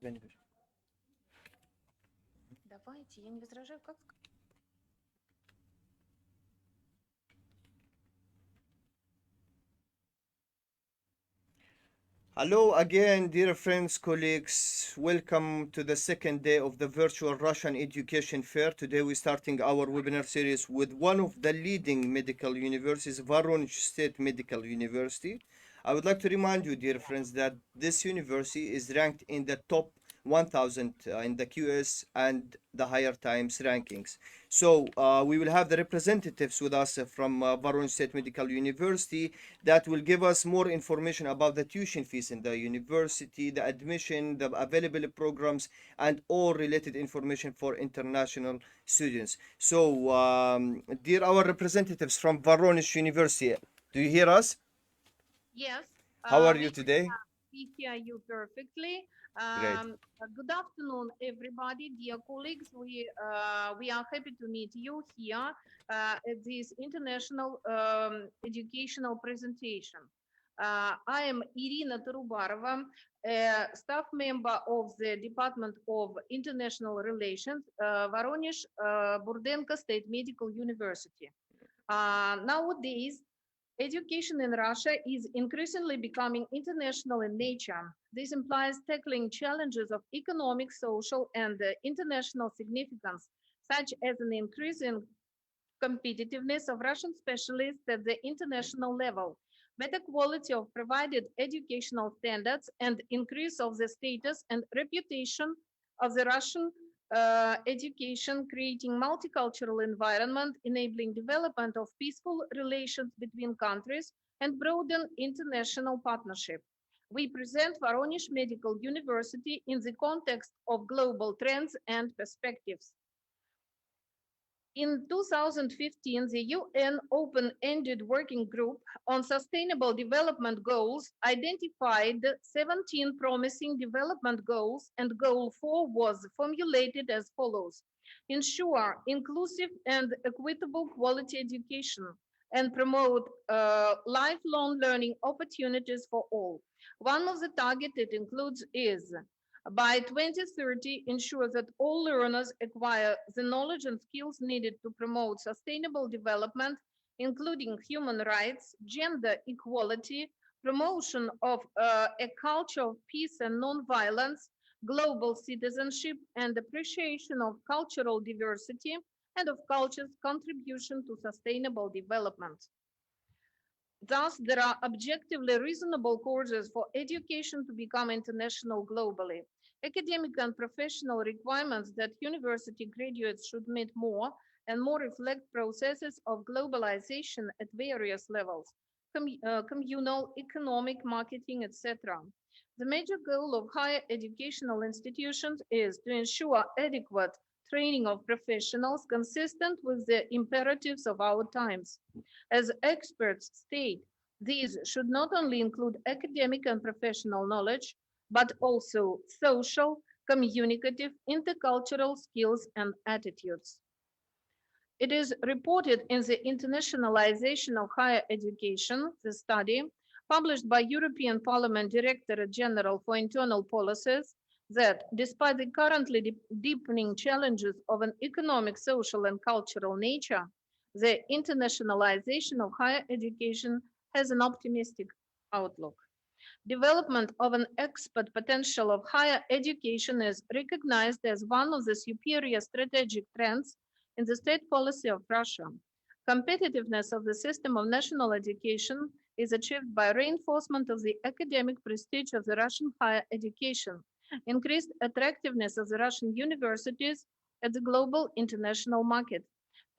Давайте, я не возражаю, как Hello again, dear friends, colleagues. Welcome to the second day of the virtual Russian education fair. Today we're starting our webinar series with one of the leading medical universities, Voronezh State Medical University. I would like to remind you, dear friends, that this university is ranked in the top 1000 in the QS and the higher times rankings. So we will have the representatives with us from Voronezh State Medical University that will give us more information about the tuition fees in the university, the admission, the available programs, and all related information for international students. So, dear our representatives from Voronezh University, do you hear us? Yes, How are you today? we hear you perfectly. Great. Good afternoon, everybody, dear colleagues. We are happy to meet you here at this international educational presentation. I am Irina Tarubarova, a staff member of the Department of International Relations, Voronezh Burdenko State Medical University. Nowadays, education in Russia is increasingly becoming international in nature. This implies tackling challenges of economic, social, and international significance, such as an increase in competitiveness of Russian specialists at the international level, better quality of provided educational standards, and increase of the status and reputation of the Russian education, creating multicultural environment, enabling development of peaceful relations between countries, and broaden international partnership. We present Voronezh Medical University in the context of global trends and perspectives. In 2015, the UN Open-Ended Working Group on Sustainable Development Goals identified 17 promising development goals, and Goal 4 was formulated as follows: ensure inclusive and equitable quality education and promote lifelong learning opportunities for all. One of the targets it includes is by 2030, ensure that all learners acquire the knowledge and skills needed to promote sustainable development, including human rights, gender equality, promotion of a culture of peace and nonviolence, global citizenship, and appreciation of cultural diversity and of culture's contribution to sustainable development. Thus, there are objectively reasonable causes for education to become international globally. Academic and professional requirements that university graduates should meet more and more reflect processes of globalization at various levels, communal, economic, marketing, etc. The major goal of higher educational institutions is to ensure adequate training of professionals consistent with the imperatives of our times. As experts state, these should not only include academic and professional knowledge, but also social, communicative, intercultural skills and attitudes. It is reported in the Internationalization of Higher Education, the study, published by European Parliament Directorate General for Internal Policies, that despite the currently deepening challenges of an economic, social, and cultural nature, the internationalization of higher education has an optimistic outlook. Development of an expert potential of higher education is recognized as one of the superior strategic trends in the state policy of Russia. Competitiveness of the system of national education is achieved by reinforcement of the academic prestige of the Russian higher education, increased attractiveness of the Russian universities at the global international market.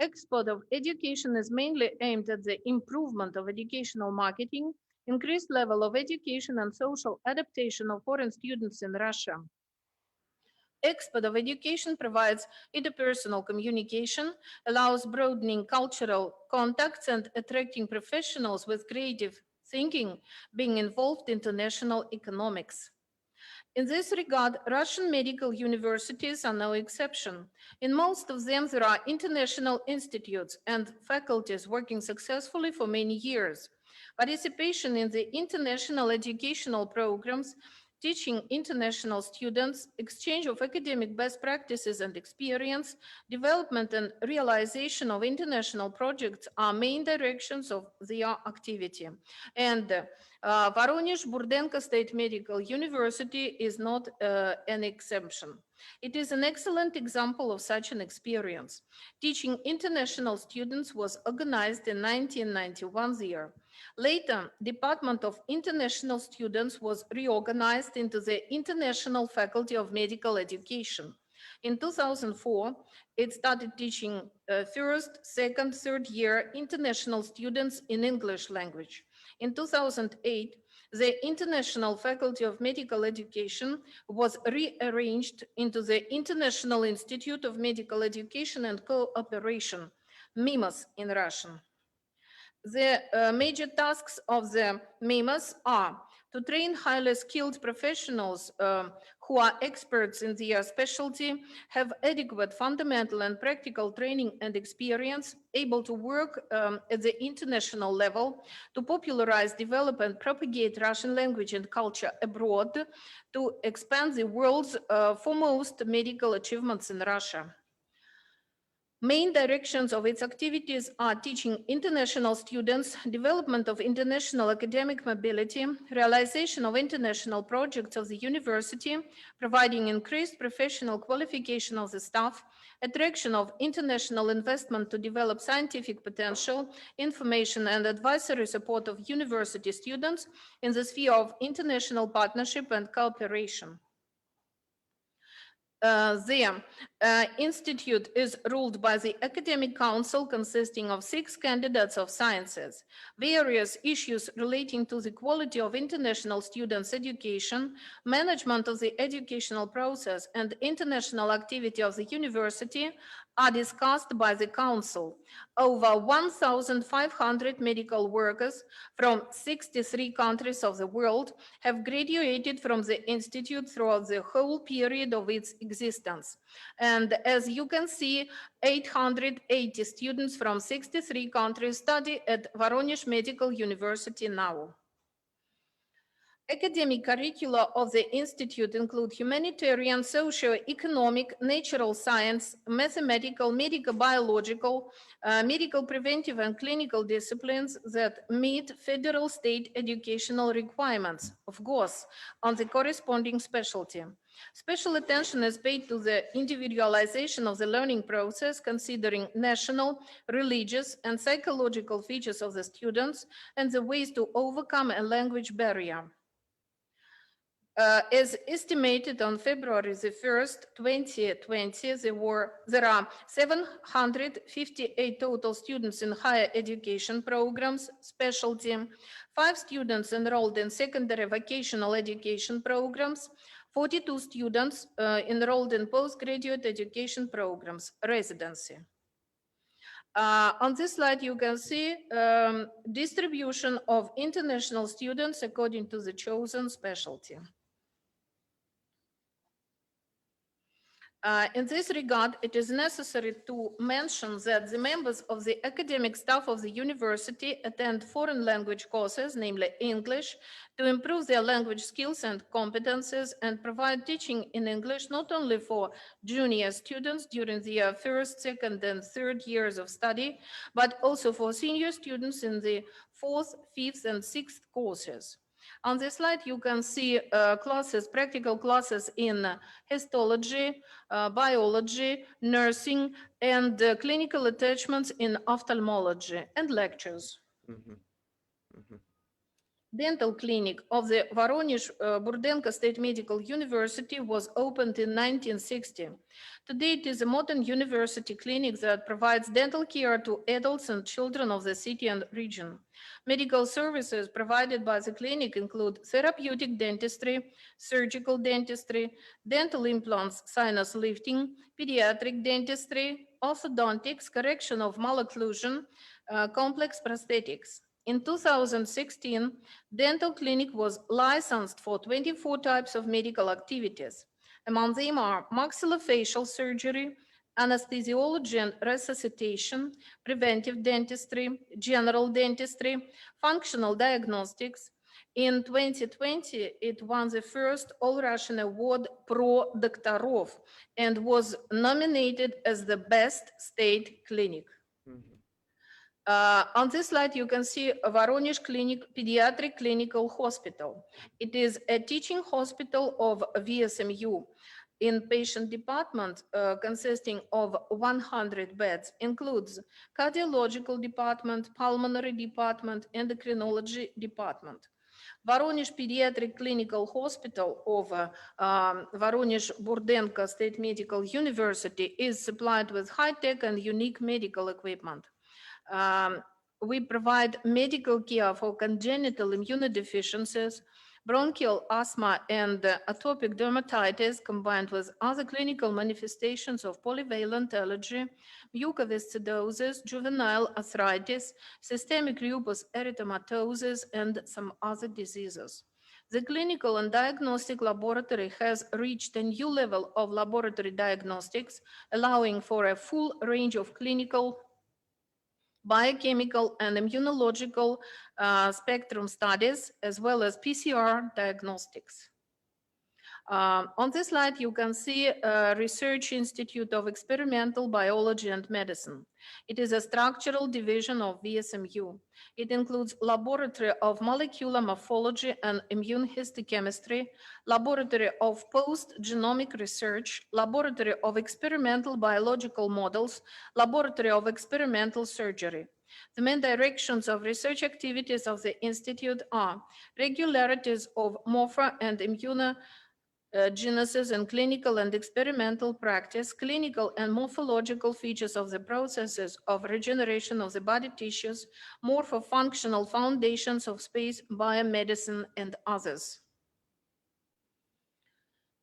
Export of education is mainly aimed at the improvement of educational marketing, increased level of education and social adaptation of foreign students in Russia. Expert of education provides interpersonal communication, allows broadening cultural contacts and attracting professionals with creative thinking, being involved in international economics. In this regard, Russian medical universities are no exception. In most of them, there are international institutes and faculties working successfully for many years. Participation in the international educational programs teaching international students, exchange of academic best practices and experience, development and realization of international projects are main directions of their activity. And Voronezh Burdenko State Medical University is not an exception. It is an excellent example of such an experience. Teaching international students was organized in 1991 year. Later, Department of International Students was reorganized into the International Faculty of Medical Education. In 2004, it started teaching first, second, third year international students in English language. In 2008, the International Faculty of Medical Education was rearranged into the International Institute of Medical Education and Cooperation, MIMOS in Russian. The major tasks of the MIMOS are to train highly skilled professionals who are experts in their specialty, have adequate fundamental and practical training and experience, able to work at the international level, to popularize, develop, and propagate Russian language and culture abroad, to expand the world's foremost medical achievements in Russia. Main directions of its activities are teaching international students, development of international academic mobility, realization of international projects of the university, providing increased professional qualification of the staff, attraction of international investment to develop scientific potential, information and advisory support of university students in the sphere of international partnership and cooperation. The institute is ruled by the academic council consisting of 6 candidates of sciences. Various issues relating to the quality of international students' education, management of the educational process, and international activity of the university are discussed by the council. Over 1,500 medical workers from 63 countries of the world have graduated from the institute throughout the whole period of its existence. And as you can see, 880 students from 63 countries study at Voronezh Medical University now. Academic curricula of the institute include humanitarian, socio-economic, natural science, mathematical, medico-biological, medical preventive and clinical disciplines that meet federal state educational requirements, of course, on the corresponding specialty. Special attention is paid to the individualization of the learning process, considering national, religious, and psychological features of the students and the ways to overcome a language barrier. As estimated on February the 1st, 2020, there are 758 total students in higher education programs, specialty, 5 students enrolled in secondary vocational education programs, 42 students enrolled in postgraduate education programs, residency. On this slide, you can see distribution of international students according to the chosen specialty. In this regard, it is necessary to mention that the members of the academic staff of the university attend foreign language courses, namely English, to improve their language skills and competences and provide teaching in English not only for junior students during their first, second, and third years of study, but also for senior students in the fourth, fifth, and sixth courses. On this slide, you can see classes, practical classes in histology, biology, nursing, and clinical attachments in ophthalmology, and lectures. Mhm, mhm. Dental clinic of the Voronezh Burdenko State Medical University was opened in 1960. Today, it is a modern university clinic that provides dental care to adults and children of the city and region. Medical services provided by the clinic include therapeutic dentistry, surgical dentistry, dental implants, sinus lifting, pediatric dentistry, orthodontics, correction of malocclusion, complex prosthetics. In 2016, dental clinic was licensed for 24 types of medical activities. Among them are maxillofacial surgery, anesthesiology and resuscitation, preventive dentistry, general dentistry, functional diagnostics, In 2020, it won the first All-Russian Award Pro Doktorov and was nominated as the best state clinic. Mhm. On this slide, you can see Voronezh Pediatric Clinical Hospital. It is a teaching hospital of VSMU. Inpatient department consisting of 100 beds includes cardiological department, pulmonary department, endocrinology department. Voronezh Pediatric Clinical Hospital of Voronezh Burdenko State Medical University is supplied with high-tech and unique medical equipment. Um, we provide medical care for congenital immunodeficiencies, bronchial asthma, and atopic dermatitis combined with other clinical manifestations of polyvalent allergy, mucoviscidosis, juvenile arthritis, systemic lupus erythematosus, and some other diseases. The clinical and diagnostic laboratory has reached a new level of laboratory diagnostics, allowing for a full range of clinical, biochemical, and immunological spectrum studies, as well as PCR diagnostics. On this slide, you can see Research Institute of Experimental Biology and Medicine. It is a structural division of VSMU. It includes Laboratory of Molecular Morphology and Immunohistochemistry, Laboratory of Post-Genomic Research, Laboratory of Experimental Biological Models, Laboratory of Experimental Surgery. The main directions of research activities of the Institute are regularities of morpho and genesis and clinical and experimental practice, clinical and morphological features of the processes of regeneration of the body tissues, morpho-functional foundations of space, biomedicine, and others.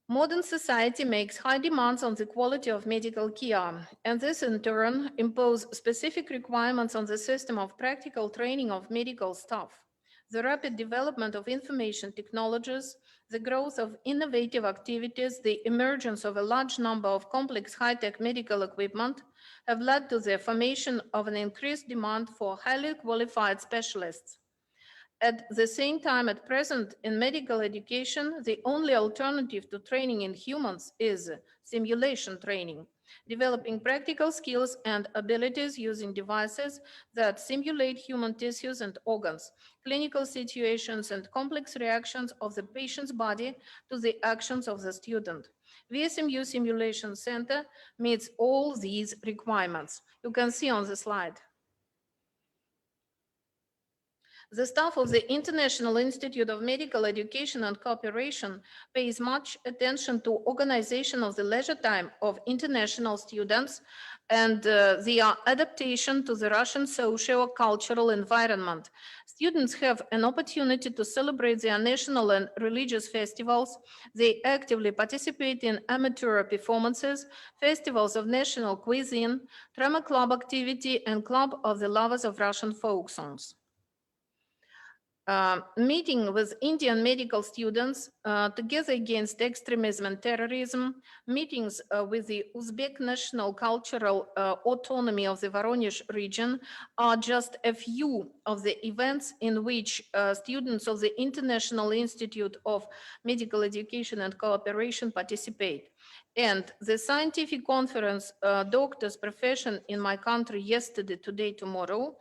Modern society makes high demands on the quality of medical care, and this in turn imposes specific requirements on the system of practical training of medical staff. The rapid development of information technologies, the growth of innovative activities, the emergence of a large number of complex high-tech medical equipment have led to the formation of an increased demand for highly qualified specialists. At the same time, at present, in medical education, the only alternative to training in humans is simulation training, developing practical skills and abilities using devices that simulate human tissues and organs, clinical situations, and complex reactions of the patient's body to the actions of the student. VSMU Simulation Center meets all these requirements. You can see on the slide. The staff of the International Institute of Medical Education and Cooperation pays much attention to organization of the leisure time of international students and their adaptation to the Russian socio-cultural environment. Students have an opportunity to celebrate their national and religious festivals. They actively participate in amateur performances, festivals of national cuisine, drama club activity, and club of the lovers of Russian folk songs. Meeting with Indian medical students together against extremism and terrorism, meetings with the Uzbek National Cultural Autonomy of the Voronezh region are just a few of the events in which students of the International Institute of Medical Education and Cooperation participate. And the scientific conference, Doctors' Profession in My Country Yesterday, Today, Tomorrow,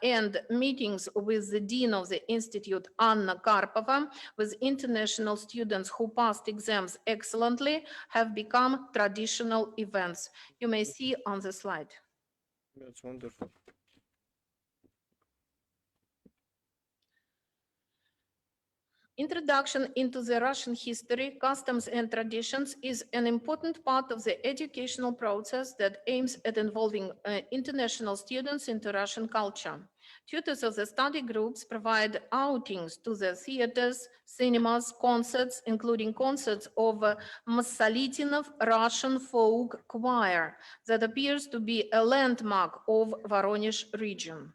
and meetings with the Dean of the Institute, Anna Karpova, with international students who passed exams excellently, have become traditional events. You may see on the slide. That's wonderful. Introduction into the Russian history, customs, and traditions is an important part of the educational process that aims at involving international students into Russian culture. Tutors of the study groups provide outings to the theaters, cinemas, concerts, including concerts of Massalitinov Russian folk choir that appears to be a landmark of Voronezh region.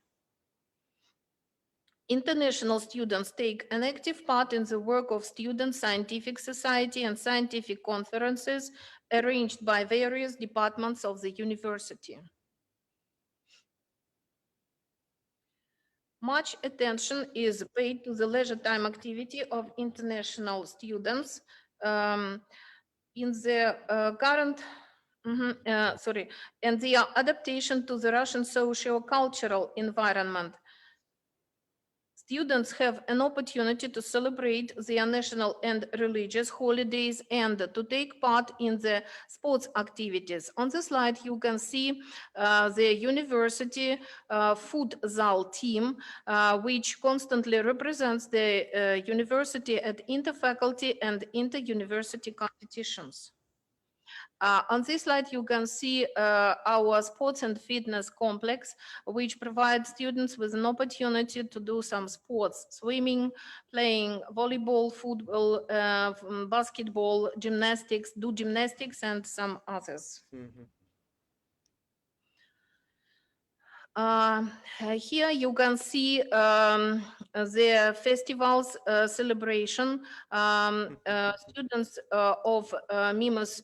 International students take an active part in the work of Student Scientific Society and scientific conferences arranged by various departments of the university. Much attention is paid to the leisure time activity of international students. In the current, and their adaptation to the Russian socio-cultural environment. Students have an opportunity to celebrate their national and religious holidays and to take part in the sports activities. On the slide, you can see the university futsal team, which constantly represents the university at interfaculty and inter-university competitions. On this slide, you can see our sports and fitness complex, which provides students with an opportunity to do some sports, swimming, playing volleyball, football, basketball, gymnastics, and some others. Here you can see the festivals celebration. Students of Mimos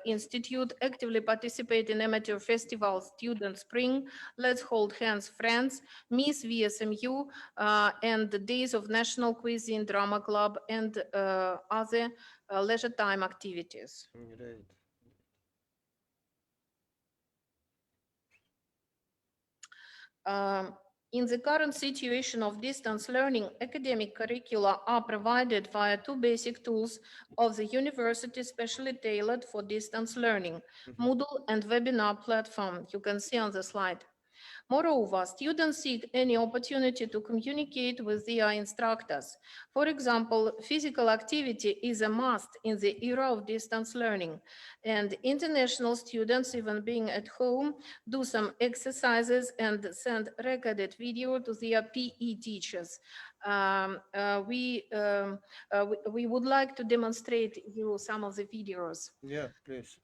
Institute actively participate in amateur festivals, Student Spring, Let's Hold Hands Friends, Miss VSMU, and the Days of National Cuisine Drama Club, and other leisure time activities. Great. In the current situation of distance learning, academic curricula are provided via two basic tools of the university specially tailored for distance learning, Moodle and webinar platform. You can see on the slide. Moreover, students seek any opportunity to communicate with their instructors. For example, physical activity is a must in the era of distance learning, and international students, even being at home, do some exercises and send recorded video to their PE teachers. We would like to demonstrate you some of the videos. Yeah, please.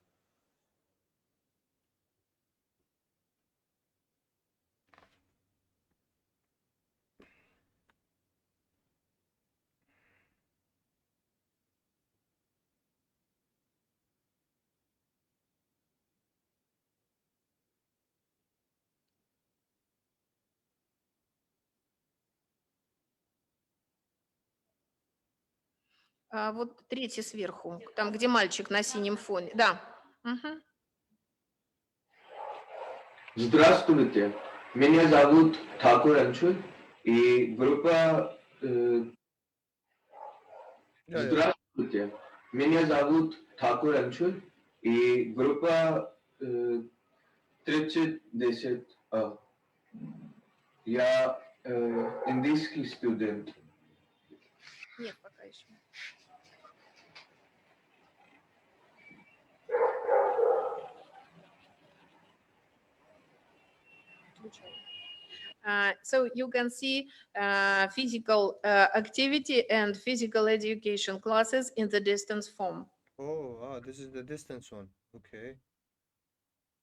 Вот третье сверху, там, где мальчик на синем фоне. Да. Мгм. Здравствуйте, меня зовут Тхакур Анчуль, и группа... Здравствуйте, меня зовут Тхакур Анчуль, и группа 3010. Я индийский студент. Нет, пока еще. So you can see physical activity and physical education classes in the distance form. Oh, this is the distance one. Okay.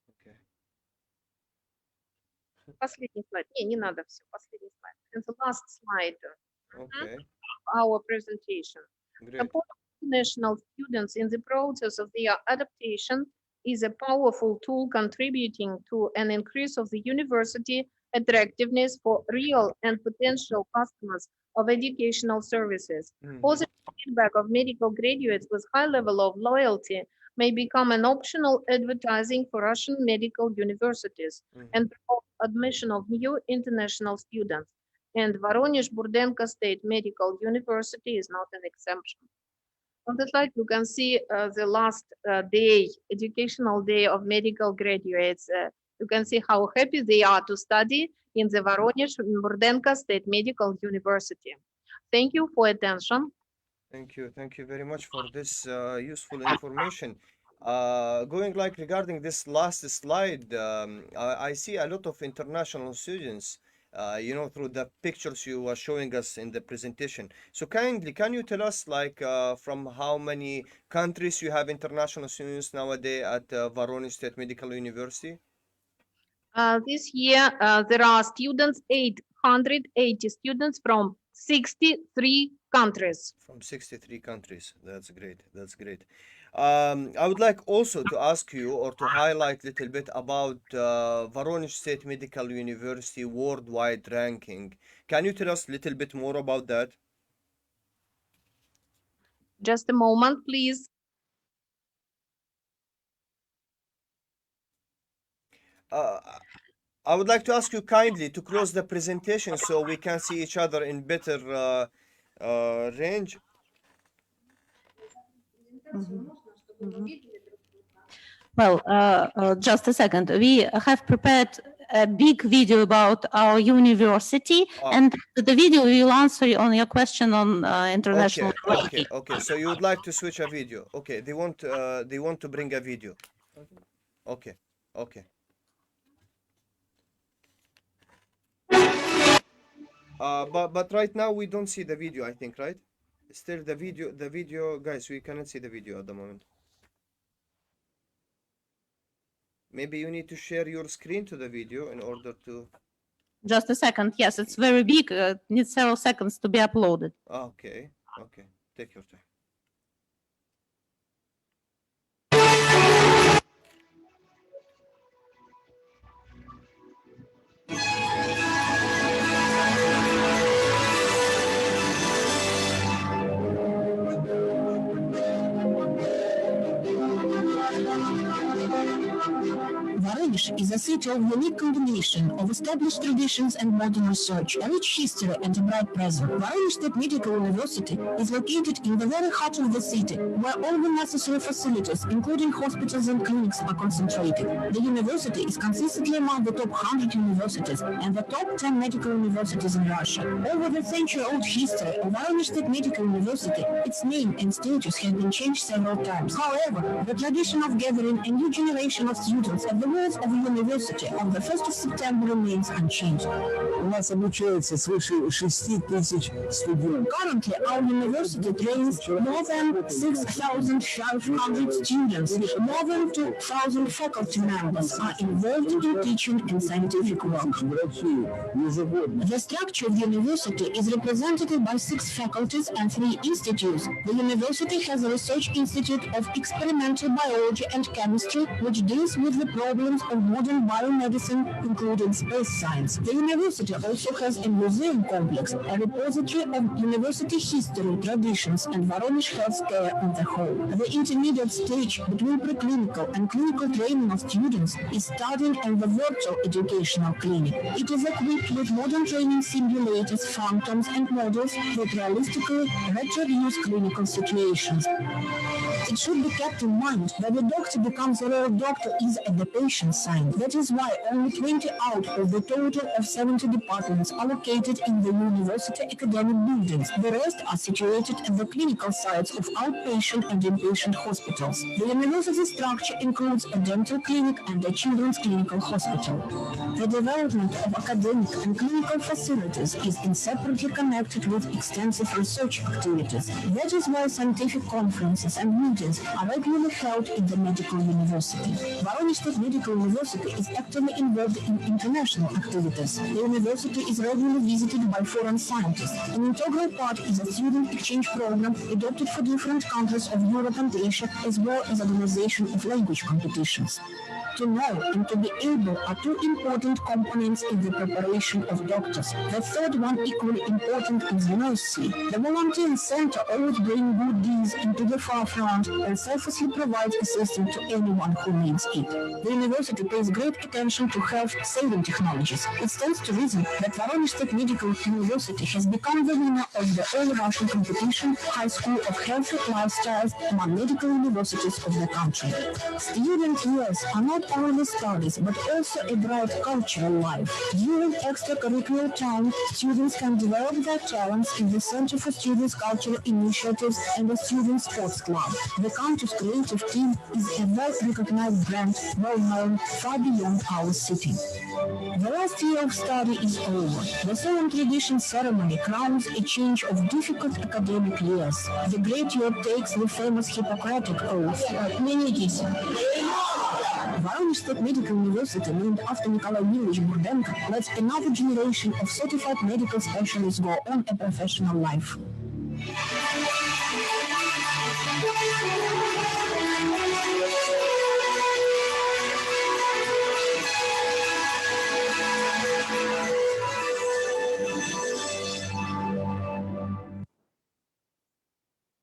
Okay. Последний слайд. Не надо все. Последний слайд. And the last slide. Okay. Our presentation. Great. Support national students in the process of their adaptation is a powerful tool contributing to an increase of the university attractiveness for real and potential customers of educational services. Positive feedback of medical graduates with high level of loyalty may become an optional advertising for Russian medical universities and promote admission of new international students. And Voronezh Burdenko State Medical University is not an exemption. On the slide, you can see the last day, educational day of medical graduates. You can see how happy they are to study in the Voronezh Burdenko State Medical University. Thank you for attention. Thank you. Thank you very much for this useful information. Going like regarding this last slide, I see a lot of international students, through the pictures you were showing us in the presentation. So kindly, can you tell us like from how many countries you have international students nowadays at Voronezh State Medical University? This year, there are students, 880 students from 63 countries. From 63 countries. That's great. That's great. I would like also to ask you or to highlight a little bit about Voronezh State Medical University worldwide ranking. Can you tell us a little bit more about that? Just a moment, please. I would like to ask you kindly to close the presentation so we can see each other in better range. Well, just a second. We have prepared a big video about our university, and the video will answer on your question on international ranking. Okay. So you would like to switch a video? Okay, they want to bring a video. Okay. But right now we don't see the video, I think, right? Still the video, guys, we cannot see the video at the moment. Maybe you need to share your screen to the video in order to... Just a second. Yes, it's very big. Needs several seconds to be uploaded. Okay. Take your time. Voronezh is a city of unique combination of established traditions and modern research, a rich history and a bright present. Voronezh State Medical University is located in the very heart of the city, where all the necessary facilities, including hospitals and clinics, are concentrated. The university is consistently among the top 100 universities and the top 10 medical universities in Russia. Over the century-old history of Voronezh State Medical University, its name and status have been changed several times. However, the tradition of gathering a new generation of students at the walls of the university on the 1st of September remains unchanged. У нас обучается свыше 6000 студентов. Currently, our university trains more than 6,500 students. More than 2,000 faculty members are involved in teaching and scientific work. Врачи ежегодно. The structure of the university is represented by 6 faculties and 3 institutes. The university has a research institute of experimental biology and chemistry, which deals with the problems of modern biomedicine, including space science. The university also has a museum complex, a repository of university history, traditions, and Voronezh healthcare on the whole. The intermediate stage between preclinical and clinical training of students is studying in the virtual educational clinic. It is equipped with modern training simulators, phantoms, and models that realistically reproduce clinical situations. It should be kept in mind that the doctor becomes a real doctor is at the patient's side. That is why only 20 out of the total of 70 departments are located in the university academic buildings. The rest are situated at the clinical sites of outpatient and inpatient hospitals. The university structure includes a dental clinic and a children's clinical hospital. The development of academic and clinical facilities is inseparably connected with extensive research activities. That is why scientific conferences and meetings are regularly held in the medical university. Voronezh State Medical University is actively involved in international activities. The university is regularly visited by foreign scientists. An integral part is a student exchange program adopted for different countries of Europe and Asia, as well as organization of language competitions. To know and to be able are two important components in the preparation of doctors. The third one, equally important, is mercy. The volunteer center always brings good deeds into the forefront and selflessly provides assistance to anyone who needs it. The university pays great attention to health-saving technologies. It stands to reason that Voronezh State Medical University has become the winner of the all-Russian competition High School of Healthy Lifestyles among medical universities of the country. Student years are not only studies, but also a bright cultural life. During extracurricular time, students can develop their talents in the Center for Students' Cultural Initiatives and the Student Sports Club. The country's creative team is a well-recognized brand, well-known far beyond our city. The last year of study is over. The solemn tradition ceremony crowns a change of difficult academic years. The great year takes the famous Hippocratic Oath. Voronezh State Medical University, named after Nikolai Milovich Burdenko, lets another generation of certified medical specialists go on a professional life.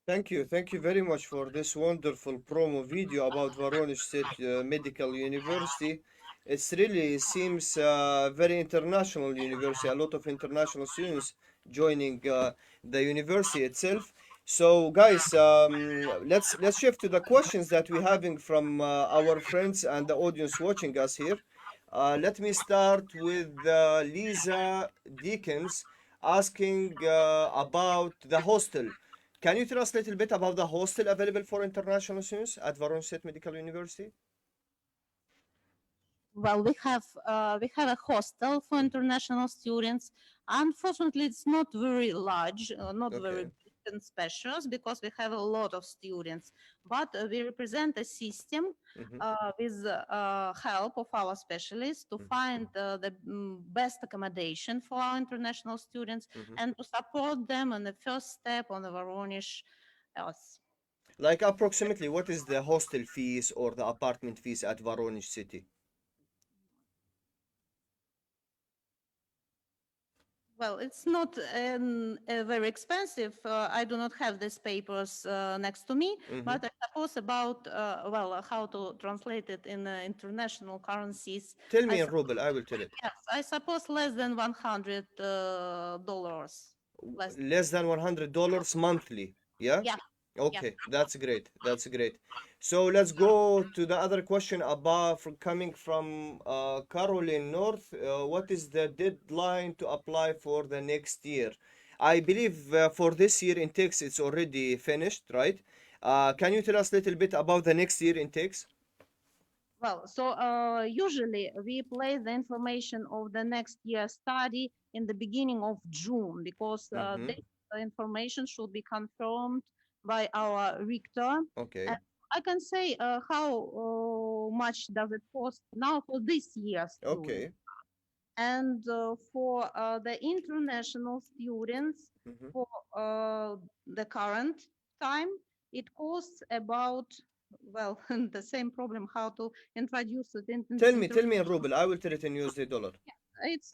Thank you very much for this wonderful promo video about Voronezh State Medical University. It's really seems very international university. A lot of international students joining the university itself. So, guys, let's shift to the questions that we're having from our friends and the audience watching us here. Let me start with Lisa Deakins asking about the hostel. Can you tell us a little bit about the hostel available for international students at Voronezh State Medical University? Well, we have a hostel for international students. Unfortunately, it's not very large, not very Okay. big and spacious because we have a lot of students. But we represent a system Mm-hmm. with help of our specialists to find the best accommodation for our international students Mm-hmm. and to support them on the first step on the Voronezh Earth. Like approximately, what is the hostel fees or the apartment fees at Voronezh City? Well, it's not very expensive. I do not have these papers next to me, Mm-hmm. but I suppose about, how to translate it in international currencies. Tell me I in ruble, I will tell it. Yes, I suppose less than $100. Less than $100 monthly. Yeah? Yeah, yeah. Okay, that's great. That's great. So let's go to the other question about coming from Caroline North. What is the deadline to apply for the next year? I believe for this year intakes it's already finished, right? Can you tell us a little bit about the next year intakes? Well, so usually we place the information of the next year study in the beginning of June because Mm-hmm. this information should be confirmed by our rector. Okay. And I can say how much does it cost now for this year's student. Okay. And for the international students, Mm-hmm. for the current time, it costs about, well, the same problem how to introduce it Tell me in ruble. I will tell it in USD dollar. it's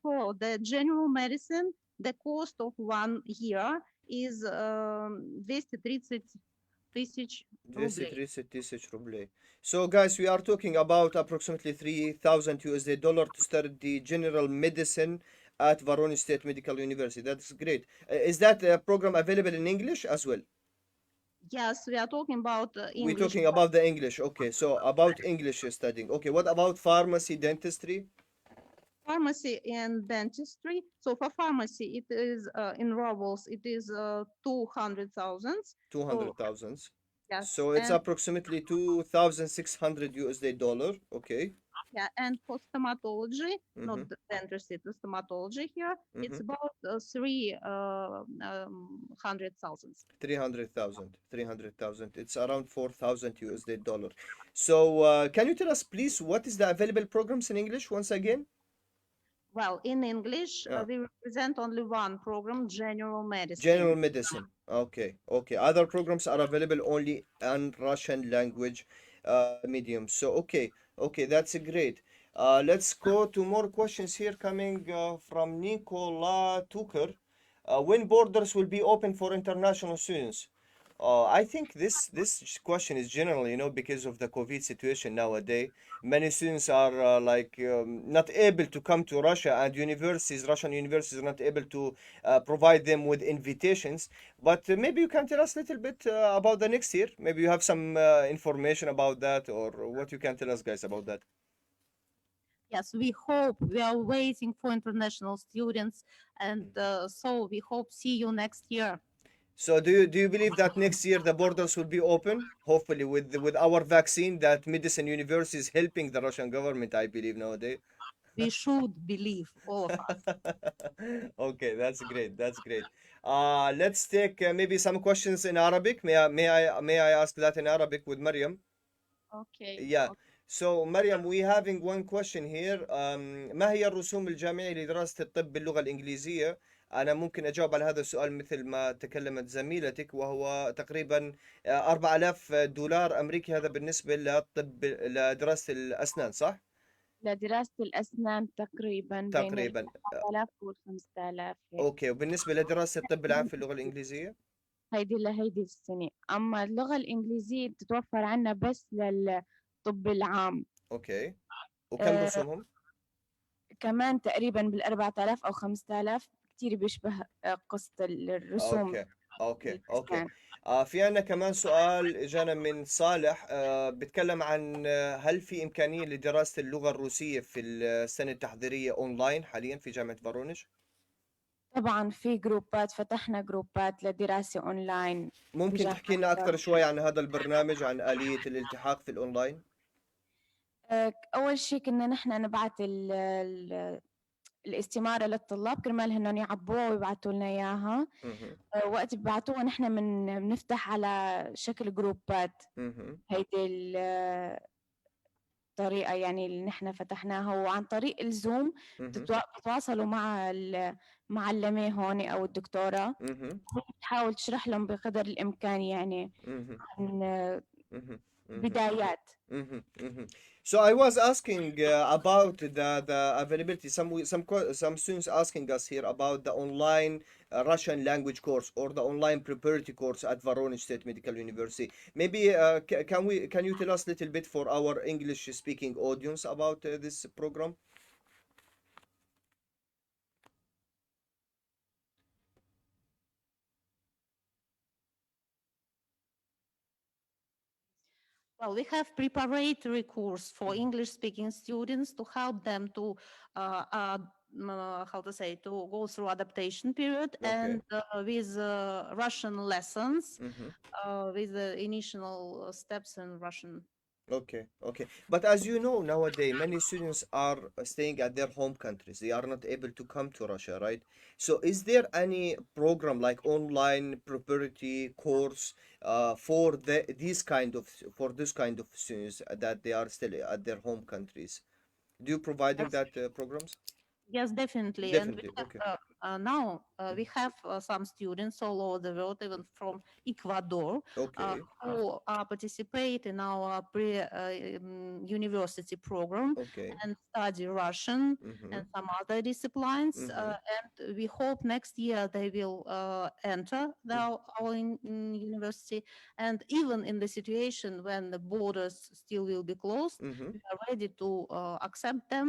for the general medicine, the cost of 1 year is 230 тысяч рублей. 230 ruble. So, guys, we are talking about approximately 3,000 USD dollar to start the general medicine at Voronezh State Medical University. That's great. Is that program available in English as well? Yes, we are talking about We're English. talking about the English. Okay, so about English studying. Okay, what about pharmacy, dentistry? Pharmacy and dentistry. So for pharmacy, it is in rubles, it is 200,000. 200,000. Yes, So it's and approximately 2,600 USD dollar. Okay. yeah, and for stomatology, not Mm-hmm. the dentistry, the stomatology here, it's Mm-hmm. about 300,000. 300,000. It's around 4,000 USD dollar. So, can you tell us, please, what is the available programs in English once again? Well, in English, Yeah. we represent only one program, general medicine. General medicine. Okay, okay. Other programs are available only in Russian language medium. So, okay, okay, that's great. Let's go to more questions here coming from Nicola Tucker. When borders will be open for international students? I think this question is general, because of the COVID situation nowadays. Many students are not able to come to Russia, and Russian universities, are not able to provide them with invitations. But maybe you can tell us a little bit about the next year. Maybe you have some information about that, or what you can tell us, guys, about that. Yes, we are waiting for international students, and so we hope see you next year. So do you believe that next year the borders will be open? Hopefully with our vaccine that medicine university is helping the Russian government, I believe nowadays. We should believe, all of us. Okay, that's great. That's great. Let's take maybe some questions in Arabic. May I ask that in Arabic with Maryam? Okay. Yeah. So مريم, we having one question here. ما هي الرسوم الجامعية لدراسة الطب باللغة الإنجليزية؟ أنا ممكن أجاوب على هذا السؤال مثل ما تكلمت زميلتك، وهو تقريبا 4000 دولار أمريكي. هذا بالنسبة لدراسة الأسنان، صح؟ لدراسة الأسنان تقريبا بين تقريبا. 4000 وال 5000 هيك. أوكي، وبالنسبة لدراسة الطب العام في اللغة الإنجليزية؟ هيدي لهيدي السنة. أما اللغة الإنجليزية بتتوفر عنا بس للطب العام. اوكي، وكم آه رسومهم؟ كمان تقريبا بال4000 أو 5000، كتير بيشبه قصة الرسوم اوكي اوكي. الإسكان. في عنا كمان سؤال اجانا من صالح، بيتكلم عن هل في امكانية لدراسة اللغة الروسية في السنة التحضيرية اونلاين حاليا في جامعة فارونيج؟ طبعا في جروبات، فتحنا جروبات لدراسة أونلاين ممكن بجامعة تحكي لنا اكثر شوي فاروس. عن هذا البرنامج، عن آلية الالتحاق في الاونلاين؟ أول شيء كنا نحن نبعث الاستمارة للطلاب كرمال هن يعبوها ويبعتوا لنا إياها. مهم. وقت ببعتوها نحن بنفتح على شكل جروبات. مهم. هيدي الطريقة يعني اللي نحن فتحناها، وعن طريق الزوم مهم. بتتواصلوا مع المعلمة هون أو الدكتورة، مهم. بتحاول تشرح لهم بقدر الإمكان يعني مهم. عن مهم. مهم. بدايات. Mm-hmm, mm-hmm. So I was asking about the availability. Some students asking us here about the online Russian language course or the online preparatory course at Voronezh State Medical University. Maybe can you tell us a little bit for our English speaking audience about this program? Well, we have preparatory course for English-speaking students to help them to, how to say, to go through adaptation period, Okay. and with Russian lessons, Mm-hmm. with the initial steps in Russian. Okay, okay. But as you know, nowadays many students are staying at their home countries. They are not able to come to Russia, right? So is there any program like online preparatory course for this kind of students that they are still at their home countries? Do you providing Yes. that programs? Yes, definitely. And we Definitely. have, Okay. now we have some students all over the world, even from Ecuador, Okay. who participate in our university program Okay. and study Russian Mm-hmm. and some other disciplines. Mm-hmm. And we hope next year they will enter our university. And even in the situation when the borders still will be closed, Mm-hmm. we are ready to accept them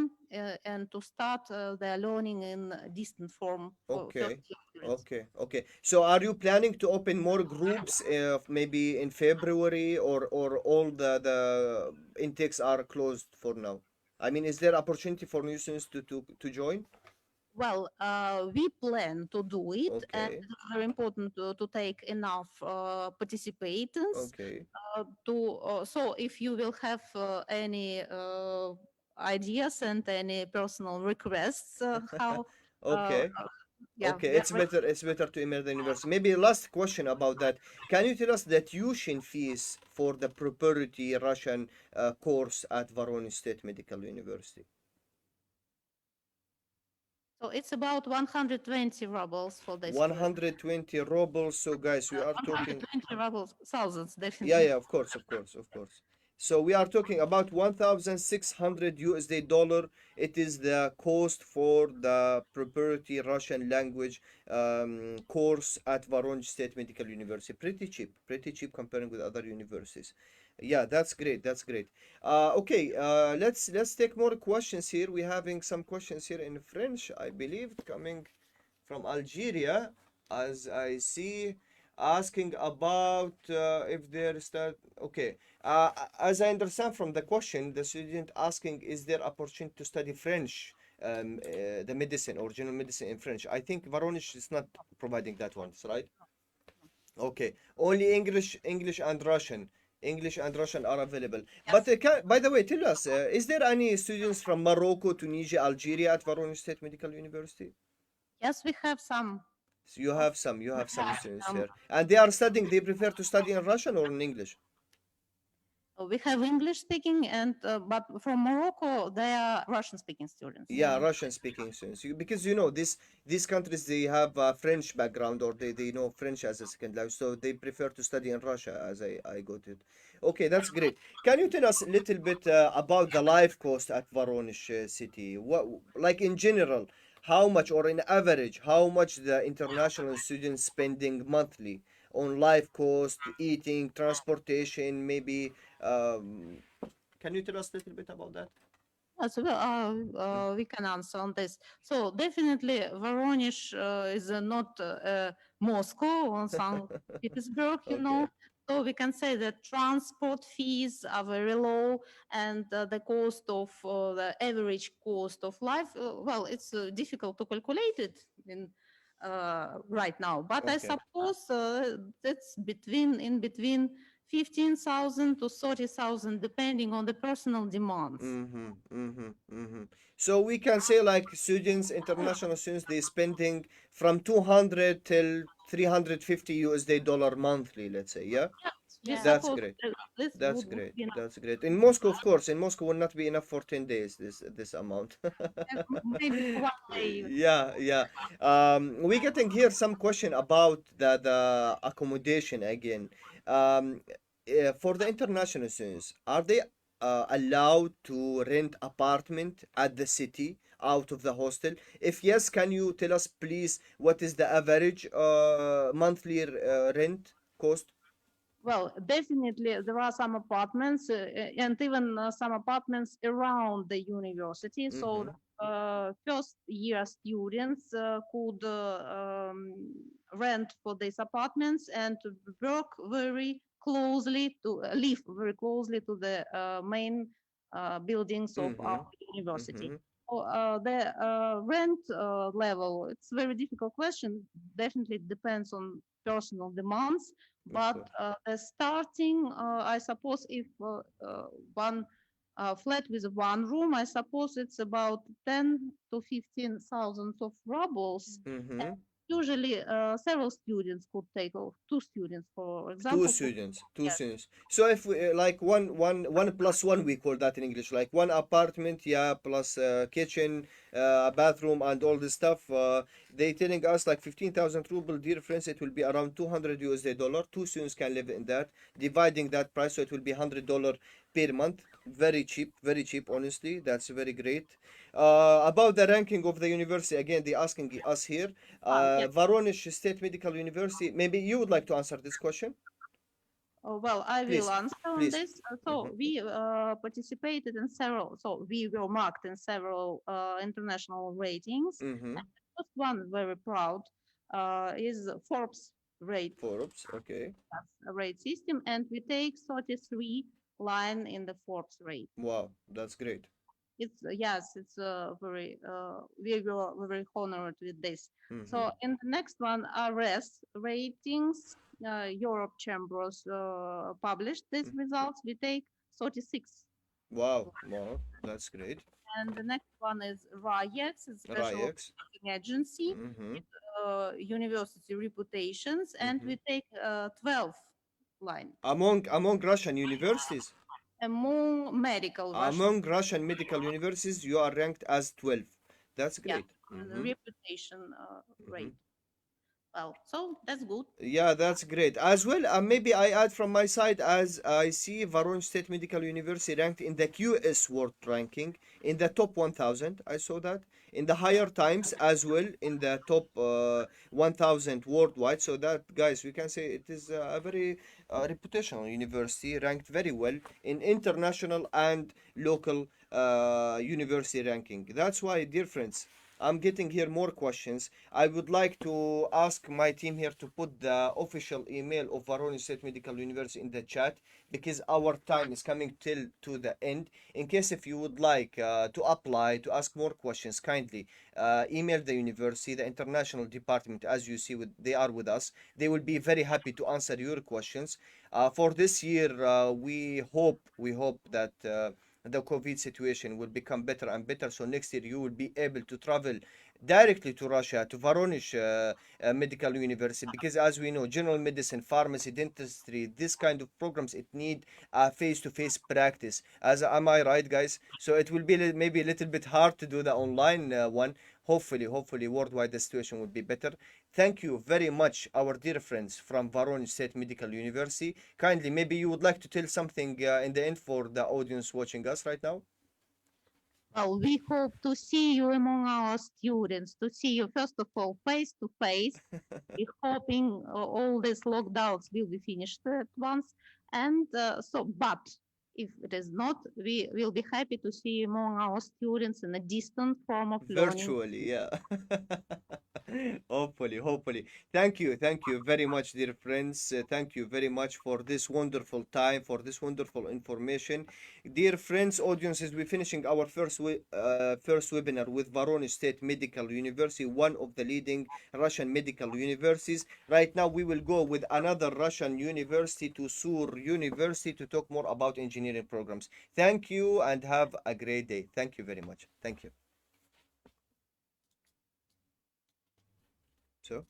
and to start their learning in distant form for 30 Okay. years. Okay. So are you planning to open more groups maybe in February, or all the intakes are closed for now? I mean, is there opportunity for new students to join? Well, we plan to do it, and Okay. it's very important to take enough participants. Okay. So if you will have any ideas and any personal requests, how uh, Okay. yeah, Okay, we are it's better to email the university. Maybe last question about that. Can you tell us the tuition fees for the preparatory Russian course at Voronezh State Medical University? so it's about 120 rubles for this course. 120 rubles. So guys, we are talking. 120 rubles, thousands, Yeah, definitely. of course, of course, of course. So we are talking about 1,600 USD dollar. It is the cost for the preparatory Russian language course at Voronezh State Medical University. Pretty cheap comparing with other universities. Yeah, that's great. That's great. Okay, let's take more questions here. We're having some questions here in French, I believe, coming from Algeria, as I see, asking about if there is that. Okay, as I understand from the question, the student asking, is there opportunity to study French, the medicine or general medicine in French? I think Voronezh is not providing that one, right? Okay, only English and Russian. English and Russian are available. But by the way, tell us, is there any students from Morocco, Tunisia, Algeria at Voronezh State Medical University? Yes, we have some. So you have some students Um, here, and they are studying. They prefer to study in Russian or in English. we have English speaking, and but from Morocco, they are Russian speaking students. Yeah, Russian speaking students. Because you know these countries they have a French background, or they know French as a second language, so they prefer to study in Russia. As I got it. Okay, that's great. Can you tell us a little bit about the life cost at Voronezh city? What, like in general, how much, or in average, how much the international students spending monthly on life cost, eating, transportation, maybe. Can you tell us a little bit about that? So we can answer on this. So definitely Voronezh is not Moscow or St. Petersburg, you Okay. know. So we can say that transport fees are very low, and the cost of the average cost of life, well, it's difficult to calculate it in right now. But I Okay. suppose it's in between 15,000 to 30,000, depending on the personal demands. Mm-hmm, mm-hmm, mm-hmm. So we can say like students, international students, they spending from 200 till 350 USD dollar monthly, let's say, yeah? Yes, we Yeah. That's suppose great. this That's would great. be enough. That's great. In Moscow, of course, in Moscow will not be enough for 10 days, this amount. Maybe for 1 day. Yeah, yeah. We getting here some question about the accommodation again. Um, for the international students, are they allowed to rent apartment at the city out of the hostel? If yes, can you tell us please what is the average monthly rent cost? Well, definitely there are some apartments and even some apartments around the university. So Mm-hmm. first year students could rent for these apartments and to work very closely to live very closely to the main buildings of Mm-hmm. our university. Mm-hmm. So, the rent level, it's a very difficult question. Definitely depends on personal demands, Of but course. the starting, I suppose, if one flat with one room, I suppose it's about 10 to 15,000 of rubles. And Mm-hmm. usually, several students could take, or two students, for Two example, could, students, two yes, students. So if we like one plus one, we call that in English, like one apartment, yeah, plus kitchen, bathroom, and all this stuff. They telling us like 15,000 ruble, dear friends, it will be around 200 USD dollar. Two students can live in that. Dividing that price, so it will be $100 per month. Very cheap, honestly. That's very great. About the ranking of the university, again, they asking us here. yes. Voronezh State Medical University. Maybe you would like to answer this question. Oh, well, I will Please, answer on please. this. Mm-hmm. So we participated in several, so we were marked in several international ratings. Mm-hmm. And the first one, very proud, is Forbes rate, Forbes. Okay. that's a rate system, and we take 33 line in the Forbes rate. Wow, that's great. It's yes, it's very we were very honored with this. Mm-hmm. So in the next one, RS ratings, Europe Chambers published these Mm. results. We take 36. Wow, wow, that's great. And the next one is RAIEX, it's Special RIX. Rating Agency, Mm-hmm. university reputations, and Mm-hmm. we take 12 line Among Russian universities, among medical Russian, among Russian medical universities, you are ranked as 12. That's yeah, great. and the Mm-hmm. reputation Mm-hmm. rate. Well, so that's good. Yeah, that's great. As well, maybe I add from my side, as I see Voronezh State Medical University ranked in the QS World Ranking in the top 1000. I saw that in the higher times as well in the top 1000 worldwide. So that, guys, we can say it is a very reputational university, ranked very well in international and local university ranking. That's why, dear friends, I'm getting here more questions. I would like to ask my team here to put the official email of Voronezh State Medical University in the chat, because our time is coming till to the end. In case if you would like to apply to ask more questions, kindly email the university, the international department. As you see, they are with us. They will be very happy to answer your questions. For this year, we hope that. The COVID situation will become better and better. So next year you will be able to travel directly to Russia, to Voronezh Medical University, because as we know, general medicine, pharmacy, dentistry, this kind of programs, it need a face-to-face practice. As am I right, guys? So it will be maybe a little bit hard to do the online one. Hopefully, worldwide the situation will be better. Thank you very much, our dear friends from Voronezh State Medical University. Kindly, maybe you would like to tell something in the end for the audience watching us right now. Well, we hope to see you among our students, to see you first of all face to face. We're hoping all these lockdowns will be finished at once. And but if it is not, we will be happy to see you among our students in a distant form of learning. Virtually, yeah. Hopefully. Thank you very much, dear friends. Thank you very much for this wonderful time, for this wonderful information. Dear friends, audiences, we're finishing our first webinar with Voronezh State Medical University, one of the leading Russian medical universities. Right now, we will go with another Russian university, to Sur University, to talk more about engineering programs. Thank you and have a great day. Thank you very much. Thank you. So.